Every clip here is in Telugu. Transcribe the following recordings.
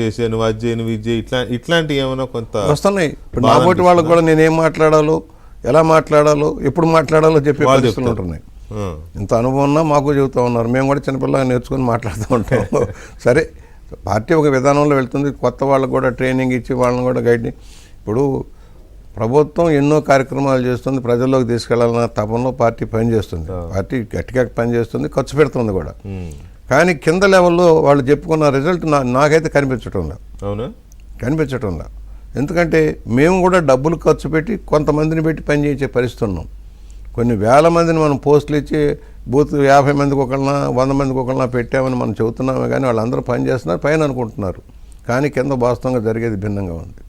చేశాను అది చేయను ఇది చేయి ఇట్లాంటివి ఏమైనా కొంత వస్తున్నాయి. ఇప్పుడు నా పోటీ వాళ్ళకి కూడా నేనేం మాట్లాడాలో, ఎలా మాట్లాడాలో, ఎప్పుడు మాట్లాడాలో చెప్పే పరిస్థితులు ఉంటున్నాయి. ఇంత అనుభవం ఉన్నా మాకు చెబుతూ ఉన్నారు. మేము కూడా చిన్నపిల్లగా నేర్చుకొని మాట్లాడుతూ ఉంటాం. సరే, పార్టీ ఒక విధానంలో వెళ్తుంది. కొత్త వాళ్ళకు కూడా ట్రైనింగ్ ఇచ్చి వాళ్ళని కూడా గైడ్. ఇప్పుడు ప్రభుత్వం ఎన్నో కార్యక్రమాలు చేస్తుంది, ప్రజల్లోకి తీసుకెళ్లాలన్న తపనలో పార్టీ పనిచేస్తుంది. పార్టీ గట్టిగా పనిచేస్తుంది, ఖర్చు పెడుతుంది కూడా. కానీ కింద లెవెల్లో వాళ్ళు చెప్పుకున్న రిజల్ట్ నాకైతే కనిపించటం లేదు. ఎందుకంటే మేము కూడా డబ్బులు ఖర్చు పెట్టి కొంతమందిని పెట్టి పనిచేసే పరిస్థితి ఉన్నాం. కొన్ని వేల మందిని మనం పోస్టులు ఇచ్చి బూత్ 50 మందికి ఒకళ్ళ 100 మందికి ఒకళ్ళ పెట్టామని మనం చెబుతున్నామే, కానీ వాళ్ళందరూ పని చేస్తున్నారు, పైన అనుకుంటున్నారు. కానీ కింద వాస్తవంగా జరిగేది భిన్నంగా ఉంది.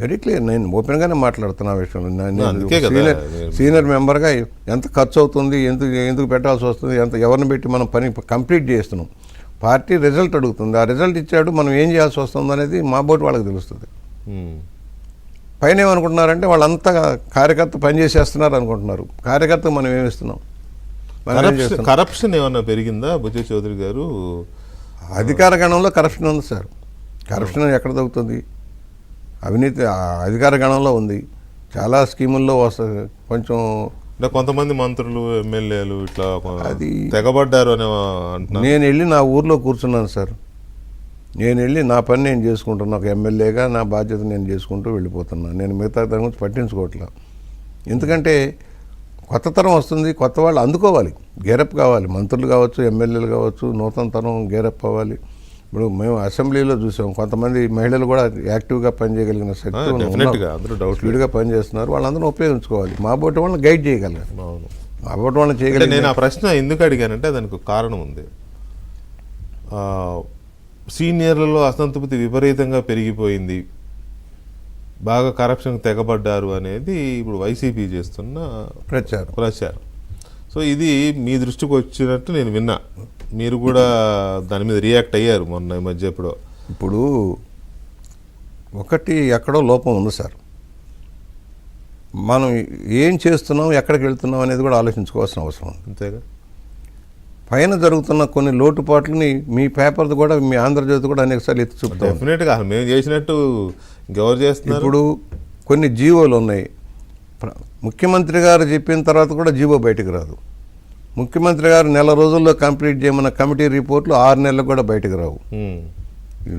Very clear. నేను ఓపెన్గానే మాట్లాడుతున్నా ఆ విషయంలో. సీనియర్ మెంబర్గా ఎంత ఖర్చు అవుతుంది, ఎందుకు పెట్టాల్సి వస్తుంది, ఎవరిని పెట్టి మనం పని కంప్లీట్ చేస్తున్నాం. పార్టీ రిజల్ట్ అడుగుతుంది, ఆ రిజల్ట్ ఇచ్చాడు, మనం ఏం చేయాల్సి వస్తుంది అనేది మా బోటి వాళ్ళకి తెలుస్తుంది. పైన ఏమనుకుంటున్నారంటే వాళ్ళంతా కార్యకర్త పనిచేసేస్తున్నారు అనుకుంటున్నారు. కార్యకర్త మనం ఏమిస్తున్నాం? కరప్షన్ ఏమన్నా పెరిగిందా బుజ్జ చౌదరి గారు? అధికార గణంలో కరప్షన్ ఉంది సార్. కరప్షన్ ఎక్కడ తగ్గుతుంది? అవినీతి అధికార గణంలో ఉంది. చాలా స్కీముల్లో వస్తుంది. కొంచెం కొంతమంది మంత్రులు, ఎమ్మెల్యేలు ఇట్లా అది తెగబడ్డారు అని అంటున్నారు. నేను వెళ్ళి నా ఊర్లో కూర్చున్నాను సార్. నేను వెళ్ళి నా పని నేను చేసుకుంటున్నా. ఒక ఎమ్మెల్యేగా నా బాధ్యత నేను చేసుకుంటూ వెళ్ళిపోతున్నాను. నేను మిగతా దాని గురించి పట్టించుకోవట్లా. ఎందుకంటే కొత్త తరం వస్తుంది, కొత్త వాళ్ళు అందుకోవాలి, గేరప్ కావాలి. మంత్రులు కావచ్చు, ఎమ్మెల్యేలు కావచ్చు, నూతన తరం గేరప్ అవ్వాలి. ఇప్పుడు మేము అసెంబ్లీలో చూసాం, కొంతమంది మహిళలు కూడా యాక్టివ్గా పనిచేయగలిగిన శక్తి, స్పీడ్గా పనిచేస్తున్నారు. వాళ్ళందరూ ఉపయోగించుకోవాలి. మా బోటి వాళ్ళని గైడ్ చేయగలగాలి. మా బోటి వాళ్ళని చేయగలిగి. నేను ఆ ప్రశ్న ఎందుకు అడిగానంటే దానికి కారణం ఉంది. సీనియర్లలో అసంతృప్తి విపరీతంగా పెరిగిపోయింది, బాగా కరప్షన్ తెగబడ్డారు అనేది ఇప్పుడు వైసీపీ చేస్తున్న ప్రచారం. సో ఇది మీ దృష్టికి వచ్చినట్టు నేను విన్నా. మీరు కూడా దాని మీద రియాక్ట్ అయ్యారు మొన్న ఈ మధ్య. ఇప్పుడు ఒకటి ఎక్కడో లోపం ఉంది సార్. మనం ఏం చేస్తున్నాం, ఎక్కడికి వెళ్తున్నాం అనేది కూడా ఆలోచించుకోవాల్సిన అవసరం ఉంది. అంతేగా. పైన జరుగుతున్న కొన్ని లోటుపాట్లని మీ పేపర్ది కూడా, మీ ఆంధ్రజ్యోతి కూడా అనేకసార్లు ఎత్తి చూపుతాం. డెఫినెట్గా మేము చేసినట్టు ఇంకెవరు చేస్తున్నారు? ఇప్పుడు కొన్ని జీవోలు ఉన్నాయి. ముఖ్యమంత్రి గారు చెప్పిన తర్వాత కూడా జీవో బయటకు రాదు. ముఖ్యమంత్రి గారు నెల రోజుల్లో కంప్లీట్ చేయమన్న కమిటీ రిపోర్ట్లు 6 నెలలకు కూడా బయటకు రావు.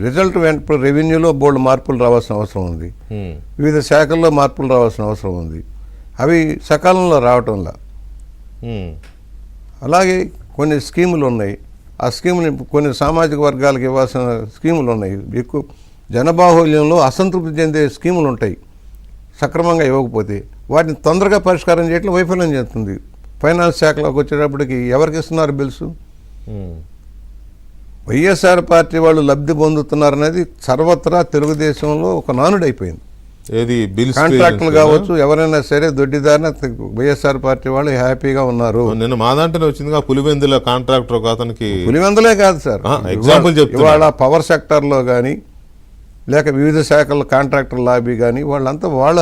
రిజల్ట్ ఇప్పుడు రెవెన్యూలో బోల్డ్ మార్పులు రావాల్సిన అవసరం ఉంది, వివిధ శాఖల్లో మార్పులు రావాల్సిన అవసరం ఉంది. అవి సకాలంలో రావటంలా. అలాగే కొన్ని స్కీములు ఉన్నాయి. ఆ స్కీములు కొన్ని సామాజిక వర్గాలకు ఇవ్వాల్సిన స్కీములు ఉన్నాయి. ఎక్కువ జనబాహుల్యంలో అసంతృప్తి చెందే స్కీములు ఉంటాయి. సక్రమంగా ఇవ్వకపోతే వాటిని తొందరగా పరిష్కారం చేయడం వైఫల్యం చేస్తుంది. ఫైనాన్స్ శాఖలోకి వచ్చేటప్పటికి ఎవరికి ఇస్తున్నారు బిల్స్? వైఎస్ఆర్ పార్టీ వాళ్ళు లబ్ధి పొందుతున్నారనేది సర్వత్రా తెలుగుదేశంలో ఒక నానుడు అయిపోయింది. ఏది బిల్స్ కాంట్రాక్టులు కావచ్చు, ఎవరైనా సరే దొడ్డిదారిన వైఎస్ఆర్ పార్టీ వాళ్ళు హ్యాపీగా ఉన్నారు. నేను మా దాంట్లోనే వచ్చింది పులివెందుల కాంట్రాక్టర్ ఒక అతనికి. పులివెందులే కాదు సార్, ఎగ్జాంపుల్ చెప్తున్నా. ఇవాళ పవర్ సెక్టర్లో కానీ లేక వివిధ శాఖల కాంట్రాక్టర్ లాబీ కానీ వాళ్ళంతా వాళ్ళు